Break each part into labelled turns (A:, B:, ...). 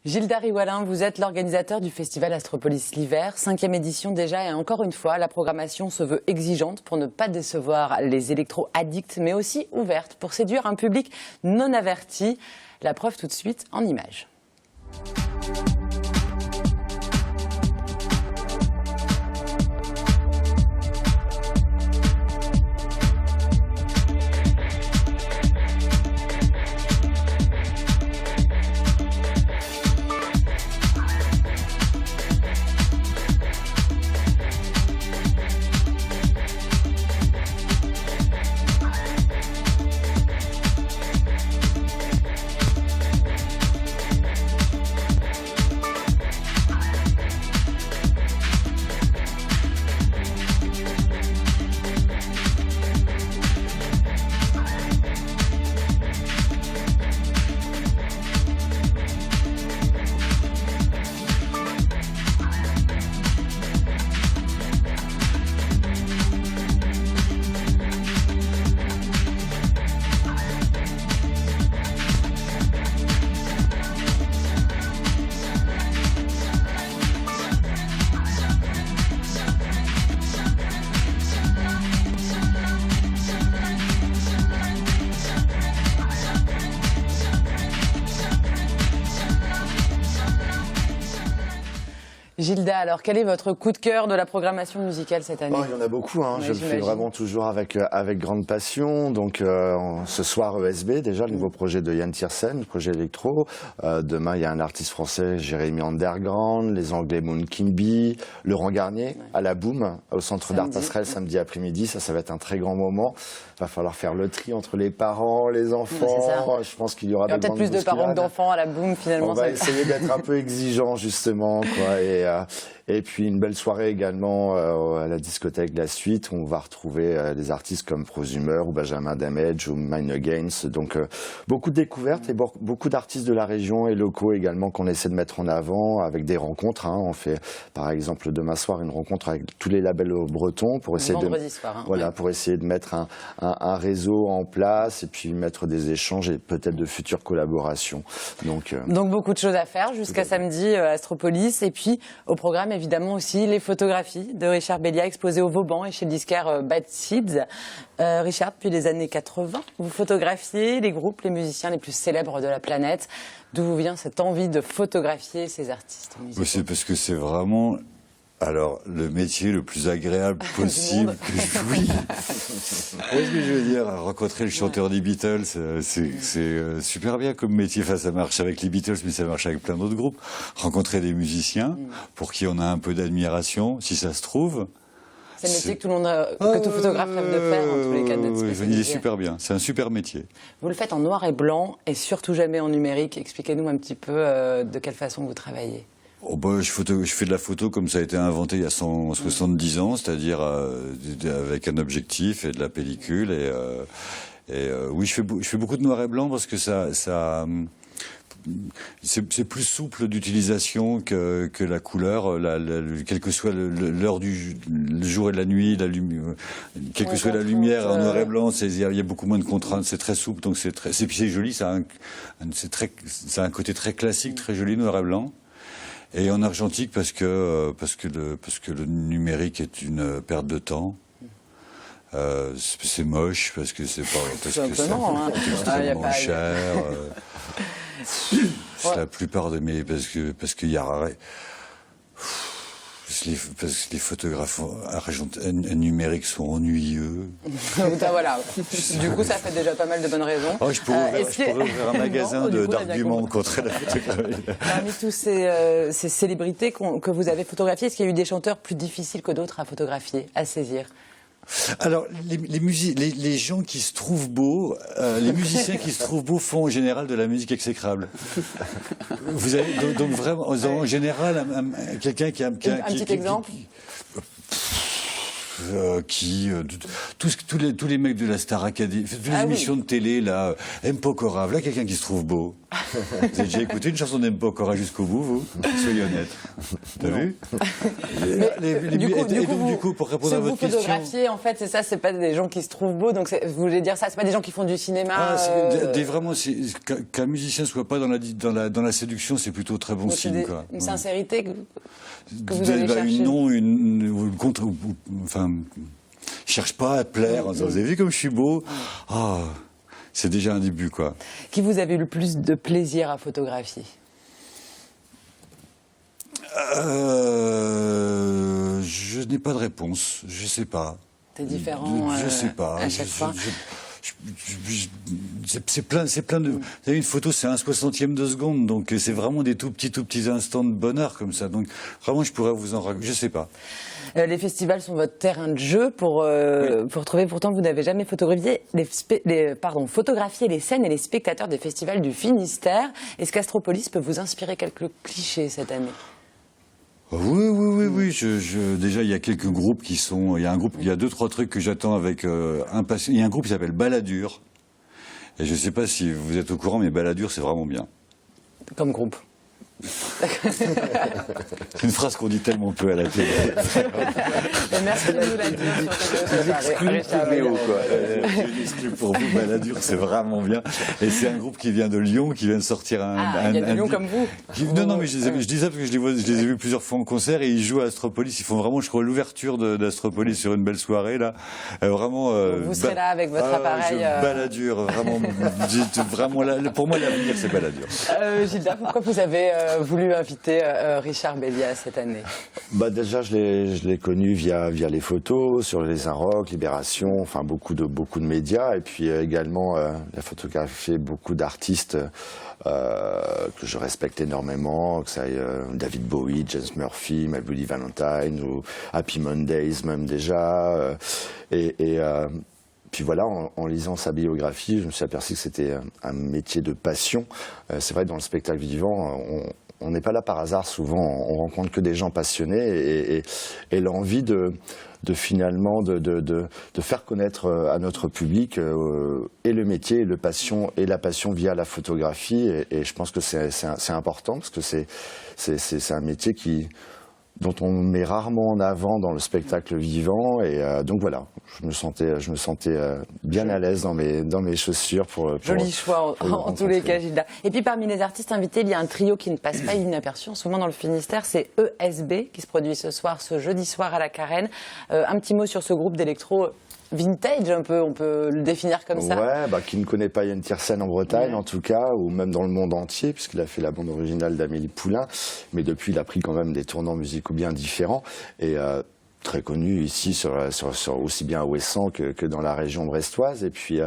A: Gilda Riwalin, vous êtes l'organisateur du festival Astropolis l'hiver, 5e édition déjà, et encore une fois, la programmation se veut exigeante pour ne pas décevoir les électro-addicts, mais aussi ouverte pour séduire un public non averti. La preuve tout de suite en images. Gilda, alors quel est votre coup de cœur de la programmation musicale cette année?
B: Il y en a beaucoup, hein. Je le fais vraiment toujours avec grande passion. Donc ce soir ESB, déjà le nouveau projet de Yann Tiersen, le projet électro. Demain il y a un artiste français, Jérémy Underground, les Anglais Moon Kimby, Laurent Garnier à la Boom, au centre d'art Passerelle samedi après-midi. Ça va être un très grand moment. Il va falloir faire le tri entre les parents, les enfants. Je pense qu'il y aura
A: peut-être plus de parents que d'enfants à la Boom finalement.
B: On va essayer d'être un peu exigeant justement, quoi. Et puis une belle soirée également à la discothèque La Suite, où on va retrouver des artistes comme Prosumer ou Benjamin Damage ou Mind Against. Donc beaucoup de découvertes et beaucoup d'artistes de la région et locaux également qu'on essaie de mettre en avant avec des rencontres. On fait par exemple demain soir une rencontre avec tous les labels bretons pour essayer pour essayer de mettre un réseau en place et puis mettre des échanges et peut-être de futures collaborations. Donc
A: beaucoup de choses à faire jusqu'à samedi Astropolis, et puis au programme évidemment aussi les photographies de Richard Bellia exposées au Vauban et chez le disquaire Bad Seeds. Richard, depuis les années 80, vous photographiez les groupes, les musiciens les plus célèbres de la planète. D'où vous vient cette envie de photographier ces artistes musicaux?
C: C'est parce que c'est vraiment le métier le plus agréable possible que je oui. Qu'est-ce que je veux dire? Rencontrer le chanteur des Beatles, c'est super bien comme métier. Enfin, ça marche avec les Beatles, mais ça marche avec plein d'autres groupes. Rencontrer des musiciens pour qui on a un peu d'admiration, si ça se trouve.
A: C'est le métier que tout photographe rêve de faire, en tous les cas, d'être spécialisé.
C: Il est super bien, c'est un super métier.
A: Vous le faites en noir et blanc et surtout jamais en numérique. Expliquez-nous un petit peu de quelle façon vous travaillez.
C: Je fais de la photo comme ça a été inventé il y a 170 ans, c'est-à-dire avec un objectif et de la pellicule. Oui, je fais beaucoup de noir et blanc parce que c'est plus souple d'utilisation que la couleur, quelle que soit l'heure du jour et de la nuit, quelle que soit la lumière en noir et blanc, il y a beaucoup moins de contraintes, c'est très souple, donc c'est joli, ça a un côté très classique, très joli, noir et blanc. Et en argentique parce que le numérique est une perte de temps. C'est moche parce que c'est extrêmement cher. La plupart de mes parce qu'il y a parce que les photographes numériques sont ennuyeux.
A: Voilà. Du coup, ça fait déjà pas mal de bonnes raisons.
C: Je pourrais ouvrir un magasin d'arguments contre la photographie.
A: Parmi tous ces célébrités que vous avez photographiées, est-ce qu'il y a eu des chanteurs plus difficiles que d'autres à photographier, à saisir?
C: Alors, les gens qui se trouvent beaux, les musiciens qui se trouvent beaux font en général de la musique exécrable. Vous avez donc vraiment, en général, quelqu'un qui a...
A: Un petit exemple
C: tous les mecs de la Star Academy, toutes les émissions de télé, là, M. Pokora, là, quelqu'un qui se trouve beau. Vous avez déjà écouté une chanson d'M. Pokora jusqu'au bout, vous? Soyez honnête. T'as vu?
A: Du coup,
C: pour répondre à votre question...
A: photographier, en fait, c'est ça, c'est pas des gens qui se trouvent beaux, donc vous voulez dire ça, c'est pas des gens qui font du cinéma.
C: Vraiment, qu'un musicien soit pas dans la séduction, c'est plutôt très bon signe, quoi.
A: Une sincérité que vous allez chercher.
C: Enfin, je cherche pas à plaire. Vous avez vu comme je suis beau? C'est déjà un début, quoi.
A: Qui vous avez le plus de plaisir à photographier?
C: Je n'ai pas de réponse. Je sais pas.
A: C'est différent.
C: Je sais pas.
A: À chaque fois.
C: C'est plein de. Vous savez, une photo, c'est 1/60e de seconde, donc c'est vraiment des tout petits instants de bonheur comme ça. Donc vraiment, je pourrais vous en raconter. Je sais pas.
A: Les festivals sont votre terrain de jeu pour trouver. Pourtant, vous n'avez jamais photographié photographié les scènes et les spectateurs des festivals du Finistère. Est-ce qu'Astropolis peut vous inspirer quelques clichés cette année?
C: Oui. Déjà, il y a quelques groupes qui sont. Il y a 2-3 trucs que j'attends avec impatience. Il y a un groupe qui s'appelle Balladur. Et je ne sais pas si vous êtes au courant, mais Balladur, c'est vraiment bien.
A: Comme groupe.
C: C'est une phrase qu'on dit tellement peu à la télé.
A: Merci de nous la dire.
C: J'ai exclu pour vous, Balladur, c'est vraiment bien. Et c'est un groupe qui vient de Lyon, qui vient de sortir
A: il y a de Lyon comme vous.
C: Non, mais je dis ça parce que je les ai vus plusieurs fois en concert et ils jouent à Astropolis. Ils font vraiment, je crois, l'ouverture d'Astropolis sur une belle soirée, là. Vraiment.
A: Vous serez là avec votre appareil.
C: Balladur, vraiment là. Pour moi, l'avenir, c'est Balladur.
A: Gilda, pourquoi vous avez voulu inviter Richard Bellia cette année?
B: Déjà, je l'ai connu via les photos, sur les Inrocks, Libération, enfin beaucoup de médias, et puis également il a photographié beaucoup d'artistes que je respecte énormément, que ça aille David Bowie, James Murphy, My Bloody Valentine ou Happy Mondays même déjà, puis voilà, en lisant sa biographie, je me suis aperçu que c'était un métier de passion. C'est vrai, dans le spectacle vivant, on n'est pas là par hasard souvent, on rencontre que des gens passionnés et l'envie de finalement de faire connaître à notre public et le métier et la passion via la photographie. Et je pense que c'est important parce que c'est un métier dont on met rarement en avant dans le spectacle vivant, et donc voilà, je me sentais bien à l'aise dans mes chaussures pour
A: joli choix en tous les cas, Gilda. Et puis parmi les artistes invités, il y a un trio qui ne passe pas inaperçu en ce moment dans le Finistère, c'est ESB qui se produit ce jeudi soir à la Carène. Un petit mot sur ce groupe d'électro vintage, un peu, on peut le définir comme ça.
B: Ouais, qui ne connaît pas Yann Tiersen en Bretagne, en tout cas, ou même dans le monde entier, puisqu'il a fait la bande originale d'Amélie Poulain, mais depuis il a pris quand même des tournants musicaux bien différents, et très connu ici aussi bien à Ouessant que dans la région brestoise. Et puis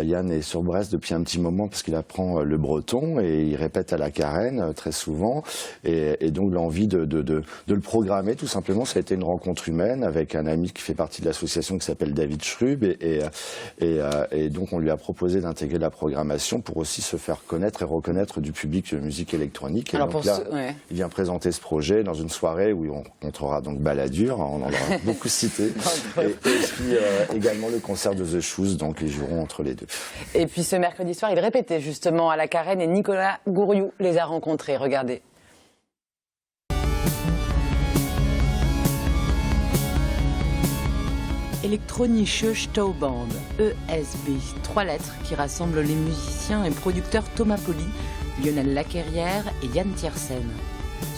B: Yann est sur Brest depuis un petit moment parce qu'il apprend le breton et il répète à la Carène très souvent, et donc l'envie de le programmer tout simplement, ça a été une rencontre humaine avec un ami qui fait partie de l'association qui s'appelle David Schrub, et donc on lui a proposé d'intégrer la programmation pour aussi se faire connaître et reconnaître du public de musique électronique. Et alors donc là, il vient présenter ce projet dans une soirée où on rencontrera donc Balladur, on en aura beaucoup cité, et puis également le concert de The Shoes, donc ils joueront entre les deux.
A: Et puis ce mercredi soir, il répétait justement à la Carène et Nicolas Gouriou les a rencontrés. Regardez. Elektronische Stauband, ESB, 3 lettres qui rassemblent les musiciens et producteurs Thomas Poli, Lionel Laquerrière et Yann Tiersen.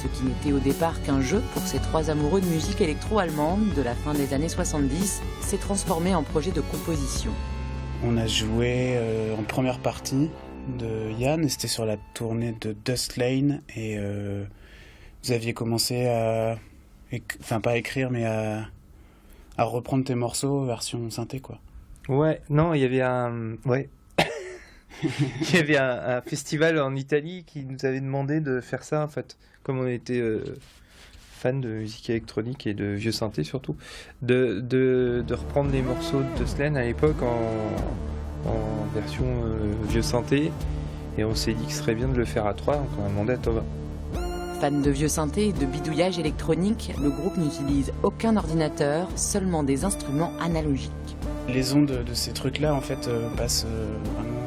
A: Ce qui n'était au départ qu'un jeu pour ces 3 amoureux de musique électro-allemande de la fin des années 70 s'est transformé en projet de composition.
D: On a joué en première partie de Yann, c'était sur la tournée de Dust Lane, et vous aviez commencé pas à écrire, mais à reprendre tes morceaux version synthé, quoi.
E: Ouais, non, il y avait il y avait un festival en Italie qui nous avait demandé de faire ça, en fait, comme on était fans de musique électronique et de vieux synthé surtout, de reprendre les morceaux de Slane à l'époque en version vieux synthé, et on s'est dit que ce serait bien de le faire à 3, donc on a demandé à Thomas.
A: Fan de vieux synthés et de bidouillage électronique, le groupe n'utilise aucun ordinateur, seulement des instruments analogiques.
D: Les ondes de ces trucs-là, en fait, passent vraiment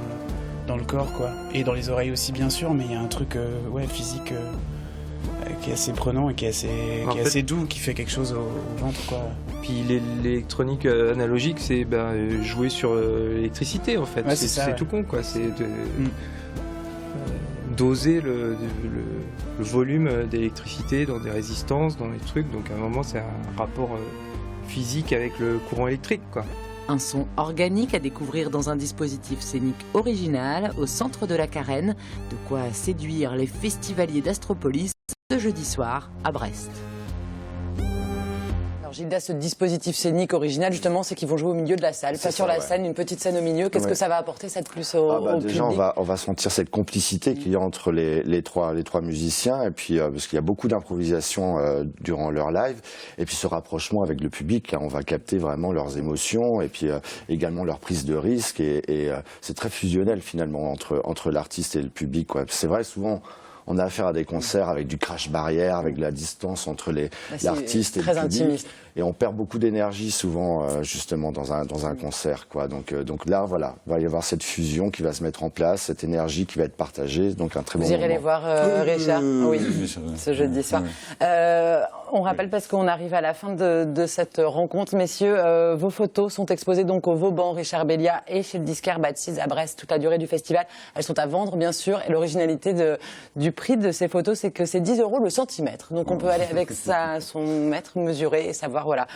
D: dans le corps, quoi. Et dans les oreilles aussi, bien sûr, mais il y a un truc physique qui est assez prenant et qui est assez doux, qui fait quelque chose au ventre, quoi.
E: Puis l'électronique analogique, c'est jouer sur l'électricité, en fait.
D: Ouais,
E: c'est tout con, quoi. C'est doser le volume d'électricité dans des résistances, dans des trucs. Donc à un moment, c'est un rapport physique avec le courant électrique, quoi.
A: Un son organique à découvrir dans un dispositif scénique original au centre de la Carène, de quoi séduire les festivaliers d'Astropolis ce jeudi soir à Brest. Alors Gilda, ce dispositif scénique original, justement, c'est qu'ils vont jouer au milieu de la salle, pas sur la scène, une petite scène au milieu. Qu'est-ce que ça va apporter ça de plus au
B: déjà,
A: public?
B: on va sentir cette complicité qu'il y a entre les trois musiciens, et puis parce qu'il y a beaucoup d'improvisation durant leur live, et puis ce rapprochement avec le public, là, on va capter vraiment leurs émotions, et puis également leur prise de risque, et c'est très fusionnel finalement entre l'artiste et le public, quoi. C'est vrai, souvent on a affaire à des concerts avec du crash barrière, avec la distance entre l'artiste et le public. Intimiste. Et on perd beaucoup d'énergie souvent, justement, dans un concert, quoi. Donc là, voilà, il va y avoir cette fusion qui va se mettre en place, cette énergie qui va être partagée. Donc un très bon moment.
A: Vous irez les voir, Richard? Oui, ce jeudi soir. On rappelle, parce qu'on arrive à la fin de cette rencontre, messieurs, vos photos sont exposées donc au Vauban, Richard Bellia, et chez le disquaire Bad Seeds à Brest toute la durée du festival. Elles sont à vendre, bien sûr, et l'originalité du prix de ces photos, c'est que c'est 10 € le centimètre. Donc on peut aller avec son mètre mesuré et savoir, voilà,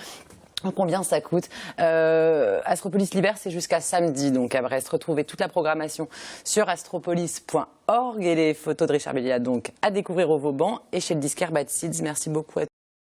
A: combien ça coûte. Astropolis l'hiver, c'est jusqu'à samedi, donc à Brest. Retrouvez toute la programmation sur astropolis.org et les photos de Richard Bellia, donc à découvrir au Vauban et chez le disquaire Bad Seeds. Merci beaucoup à tous.